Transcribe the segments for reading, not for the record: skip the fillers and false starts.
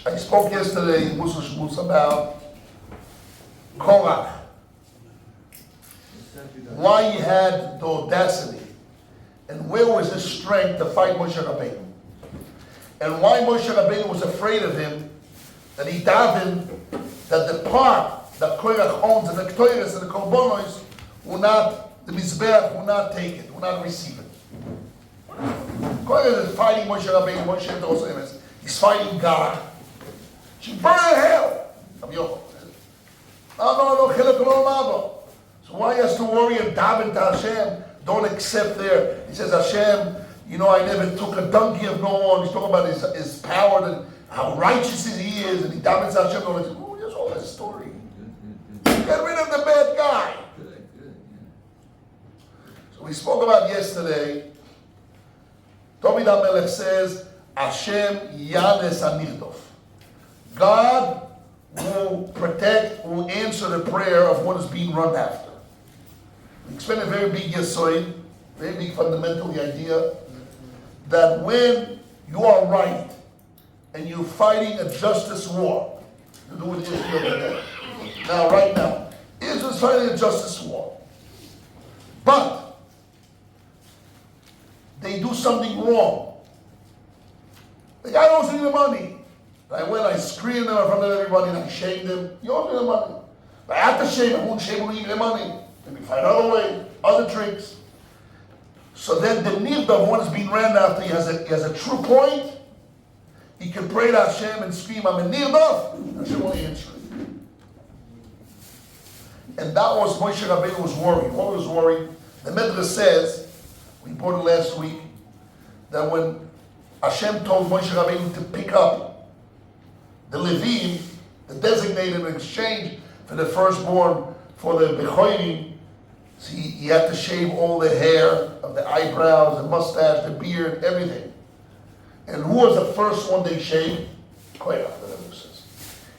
I spoke yesterday in Mussar Shmooze about Korach. Why he had the audacity and where was his strength to fight Moshe Rabbeinu. And why Moshe Rabbeinu was afraid of him, that he davened that the part that Korach owns and the Toras and the Korbanos will not, the Mizbeach will not take it, will not receive it. Korach is fighting Moshe Rabbeinu, Moshe also he's fighting God. She burn in hell. No, so why he has to worry and daven to Hashem? Don't accept there. He says, Hashem, you know, I never took a donkey of no one. He's talking about his power and how righteous he is, and he davens to Hashem. Oh, there's all that story. Get rid of the bad guy. So we spoke about yesterday. David HaMelech says, Hashem Yanes Anirdof. God will protect, will answer the prayer of one who's being run after. We explain a very big yesoid, very big fundamental, the idea that when you are right and you're fighting a justice war, you do what Israel. Now, right now, Israel's fighting a justice war. But they do something wrong. The guy owes me the money. I went, I screamed them in front of everybody, and I shamed them. You owe me the money. I have to shame him. I won't shame him, leave the money. Maybe find other way, other tricks. So then the need of one is being ran after. He has a true point. He can pray to Hashem and scream, I'm in need of. Hashem will answer it. And that was Moshe Rabbeinu was worried. What was worried? The Midrash says, we brought it last week, that when Hashem told Moshe Rabbeinu to pick up the Levim, the designated in exchange for the firstborn, for the Bechorim, so he had to shave all the hair of the eyebrows, the mustache, the beard, everything. And who was the first one they shaved? Korach, the Rebbe says.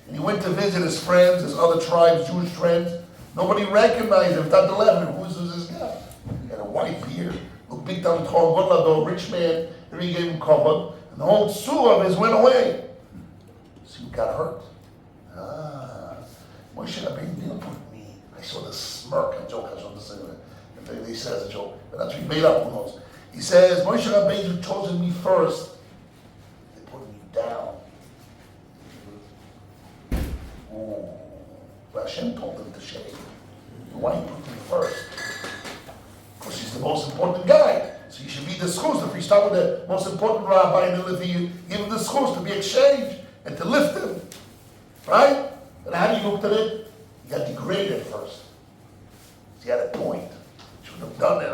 And he went to visit his friends, his other tribes, Jewish friends. Nobody recognized him. Without the letter, who was this guy? He had a white beard, looked big time, tall, good lado, rich man. Then he gave him cover, and the whole tzur of his went away. So he got hurt. Moshe Rabbeinu didn't put me. I saw the smirk, a joke, I saw this thing. He says a joke, but that's what he made up, who knows. He says, Moshe Rabbeinu chosen me first. They put me down. Ooh. But Hashem told him to shave. Why he put me first? Because he's the most important guy. So he should be the schools. If we start with the most important rabbi in the Levi, give him the schools to be exchanged and to lift him. Right? And how do you look at it? You got degraded first. So he had a point. Should have done it.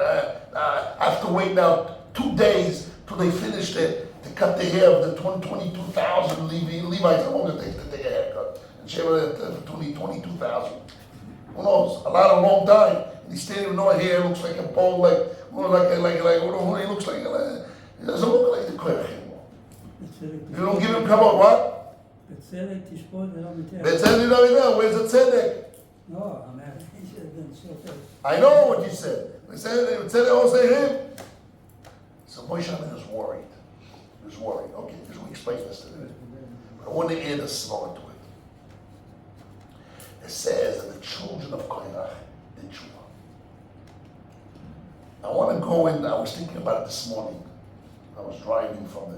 I have to wait now 2 days till they finished it to cut the hair of the 22,000 Levites. How long it takes to take a haircut? And shave it at 22,000. Who knows? A long time. And he's standing with no hair. Looks like a bowl, like he looks like. He doesn't look like the Korach anymore. You don't give him kavod, what? בצדק תשפוט ולא מתאר. בצדק לא יודע, where's the tzedek? No, I'm asking you. I know what you said. Tzedek also him. So Moshe Rabbeinu was worried. He was worried. Okay, because we explained this today. But I want to add a smell to it. It says that the children of Korach did Teshuva. I want to go in, I was thinking about it this morning. I was driving from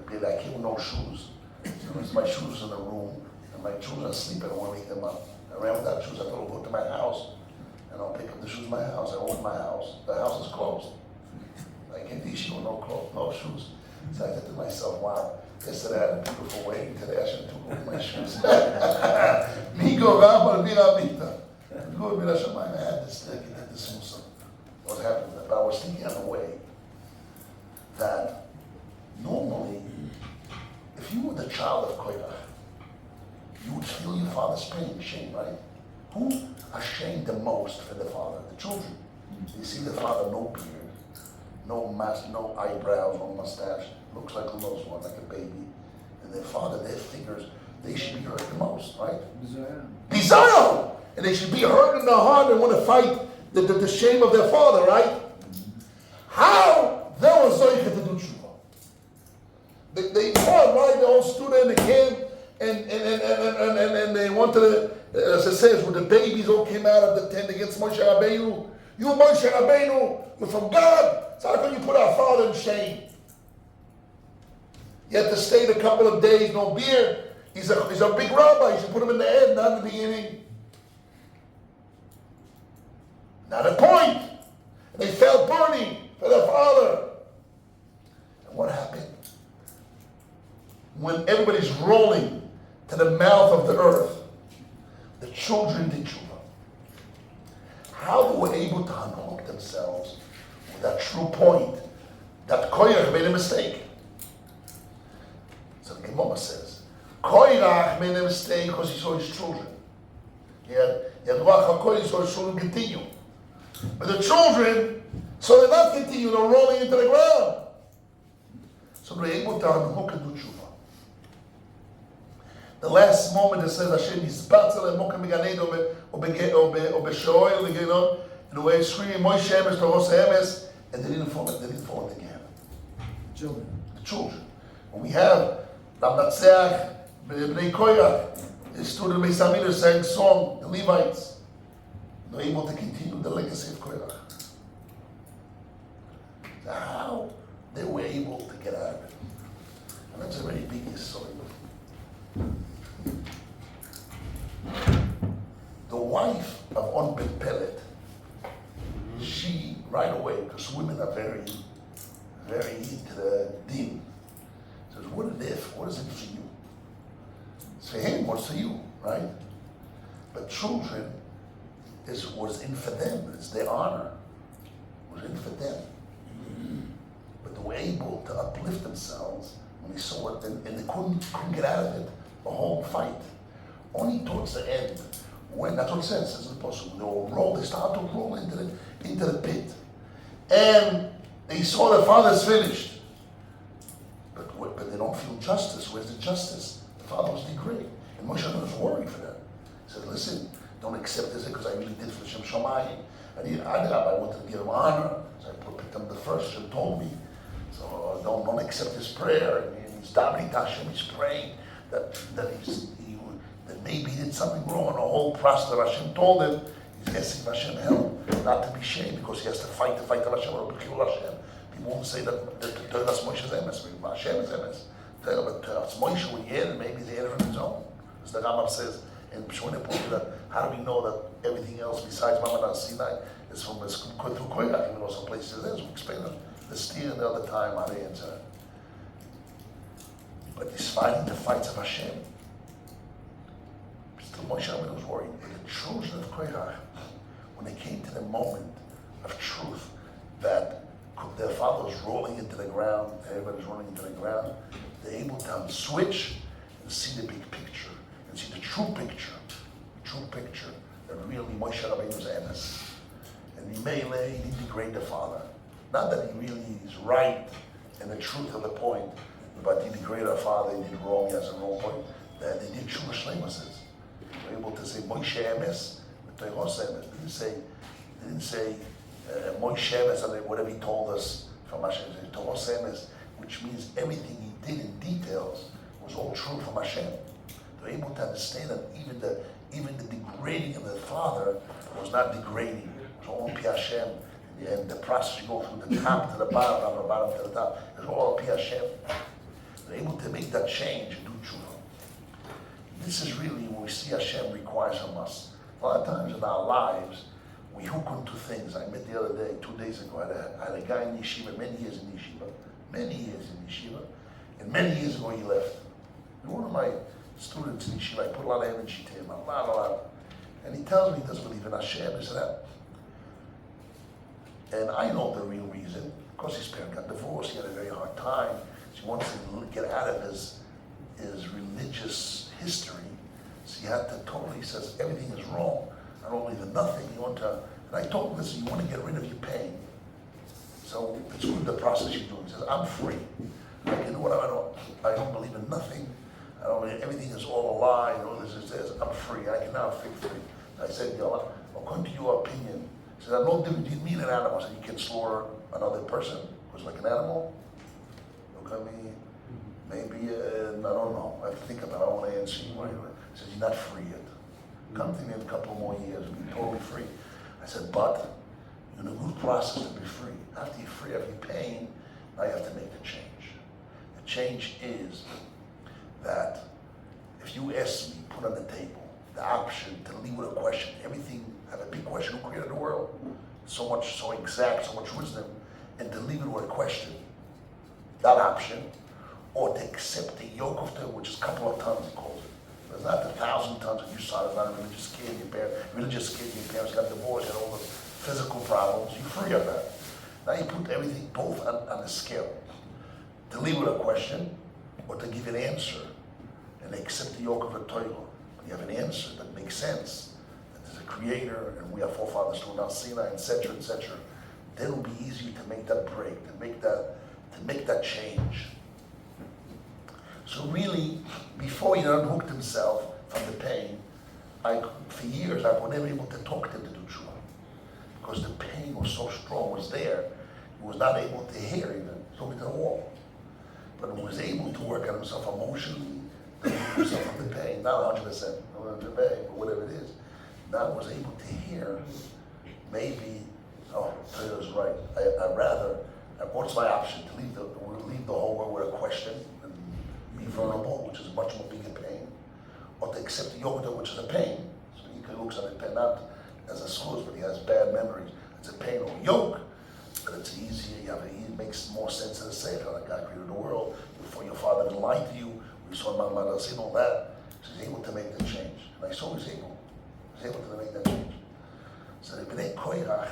I came with no shoes. There's my shoes in the room, and my children are sleeping. I want to wake them up. I ran without shoes. I thought I'll go to my house, and I'll pick up the shoes in my house. I open my house. The house is closed. I came to Yeshiva with no clothes, no shoes. So I said to myself, wow, yesterday I had a beautiful wedding. Today I should have took my shoes. Migo Rambal Biravita. Good Bira Shamayim. I had this thing, I had this Mussar. What happened? But I was thinking on the way that normally, if you were the child of Korach, you would feel your father's pain, shame, right? Who ashamed the most for the father? The children. You see the father, no beard, no mask, no eyebrows, no mustache, looks like a little one, like a baby. And their father, their fingers, they should be hurt the most, right? Desire! And they should be hurt in the heart and want to fight the shame of their father, right? How they were Zocheh to do Teshuva. They fought, right? They all stood there in the camp, and they wanted to, as it says, when the babies all came out of the tent against Moshe Rabbeinu, you Moshe Rabbeinu, you're from God, so how can you put our father in shame? You had to stay a couple of days, no beard. He's a big rabbi, you should put him in the end, not in the beginning. Not a point. And they felt burning for their father. And what happened? When everybody's rolling to the mouth of the earth, the children did Teshuva. How they were able to unhook themselves with that true point that Korach made a mistake. So the Gemara says, Korach made a mistake because he saw his children. He had Ruach HaKodesh, he saw his children continue. But the children, so they not continue, they're rolling into the ground. So they're able to unhook and do Teshuva. The last moment it says Hashem Yisbatzel and Mokem Beganedo or Beshoel Beganedo, and the way screaming Moshe Emes, Toras Emes, and they didn't fall in the gap. Children. The children. When we have Lamnatseach, Bnei Korach, the student Beis Hamikdash sang song, the Levites, they're able to continue the legacy of Korach. So how they were able to get out of it. And that's a very big story. The wife of On Pellet, she right away, because women are very, very into the din, says, what is it for you? It's for him, what's for you, right? But children was in for them, it's their honor, was in for them. But they were able to uplift themselves when they saw it, and they couldn't get out of it the whole fight. Only towards the end, when that's what it says in the Apostle, they started to roll into the pit. And they saw their father's finished. But they don't feel justice. Where's the justice? The father was degraded. And Moshe was worried for them. He said, listen, don't accept this because I really did for Shem Shamayim. I wanted to give him honor. So I picked him the first. Shem told me. So don't accept his prayer. And he's davening to Hashem. He's praying that maybe he did something wrong. And the whole process that Hashem told him, he's asking Hashem help, not to be shamed because he has to fight of Hashem or to kill Hashem. People won't say that Toras Moshe's emes, Hashem is emes. But Toras Moshe, when you hear it, maybe they hear it on his own. As the Rambam says in Shmooze, that how do we know that everything else besides Mamad Sinai is through Korach? Even though some places it is. We explained the steer the other time, how they answer. But he's fighting the fights of Hashem. Still Moshe Rabbeinu was worried. But the children of Korach, when they came to the moment of truth that their father was rolling into the ground, everybody was rolling into the ground, they're able to switch and see the big picture, and see the true picture, that really Moshe Rabbeinu was emes. And he didn't degrade the father. Not that he really is right in the truth of the point, but he degraded our father, he did wrong, he has a wrong point. That they did Tshuva Shlema says. They were able to say Moshe emes, but Toras emes. They didn't say Moshe emes, and whatever he told us from Hashem. Toras emes, which means everything he did in details was all true from Hashem. They were able to understand that even the degrading of the father was not degrading. It was all Pi Hashem. And the process you go from the top to the bottom, from the bottom to the top, it's all Pi Hashem. They're able to make that change and do tshuva. This is really what we see Hashem requires from us. A lot of times in our lives, we hook into things. I met the other day, 2 days ago, I had a guy in Yeshiva, many years in Yeshiva, and many years ago he left. And one of my students in Yeshiva, I put a lot of energy to him, a lot. And he tells me he doesn't believe in Hashem, this and that. And I know the real reason. Of course, his parents got divorced, he had a very hard time. So he wanted to get out of his religious history. So he had to totally, he says, everything is wrong. I don't believe in nothing. And I told him, listen, you want to get rid of your pain. So it's good the process you're doing. He says, I'm free. I can do whatever I don't believe in nothing. I don't believe everything is all a lie. And all this is this. I'm free. I can now feel free. I said, according to your opinion, he said, I know different between me and an animal. I said, you can slaughter another person. Was like an animal? Look at me. Maybe, I don't know. I have to think about it. I don't want to answer you. He says, you're not free yet. Come to me in a couple more years and be totally free. I said, but you're in a good process to be free. After you're free, after you're paying, now you have to make the change. The change is that if you ask me, put on the table, the option to leave with a question, everything, have a big question, who created the world? So much, so exact, so much wisdom, and to leave it with a question, that option, or to accept the yoke of the, which is a couple of tons, he calls it. There's not the 1,000 tons that you saw, it's not a religious kid, your parents got divorced, had all the physical problems, you're free of that. Now you put everything both on the scale. To leave with a question, or to give an answer, and accept the yoke of a Torah. When you have an answer that makes sense, that there's a creator, and we are forefathers to Mount Sinai, etc., then it'll be easier to make that break, to make that change. So really, before he unhooked himself from the pain, for years I was never able to talk to him to do tshuva. Because the pain was so strong, was there, he was not able to hear even, so to the wall. But he was able to work on himself emotionally, to remove himself from the pain, not 100%, but whatever it is. Now I was able to hear, maybe, Tora's right, I'd rather, what's my option? To leave the whole world with a question, and be vulnerable, which is much more bigger pain, or to accept the yoga, which is a pain. So he looks at it not as a source, but he has bad memories. It's a pain or yoke, but it's easier. It makes more sense to say it. Like God created the world, before your father didn't lie to you. We saw Mount Manasseh and all that. So he's able to make the change. And I saw he's able. He's able to make that change. So the Bnei Korach,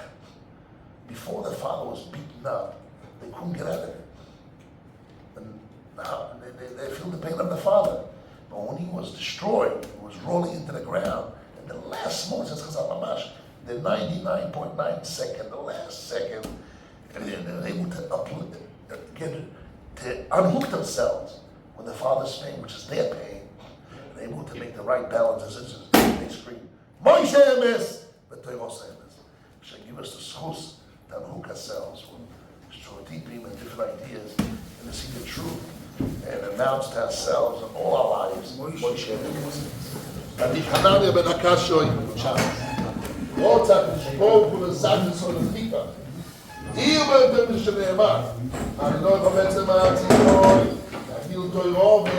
before the father was beaten up, they couldn't get out of it. And now they feel the pain of the father. But when he was destroyed, he was rolling into the ground, and the last moment, says Chazal Mamash, the 99.9 second, the last second, they were able to unhook themselves with the father's pain, which is their pain, and able to make the right balance. They scream, Moshe Emes, but Toros Emes. Should give us the schus to unhook ourselves with deeping and different ideas, and to see the truth, and announce to ourselves and all our lives, Moshe Emes. And the Hanania ben Akashoy, Rotzak spoke with the sadness of the people. Even the Mishnah Ne'emar, I know how much I'm asking for. I feel to all the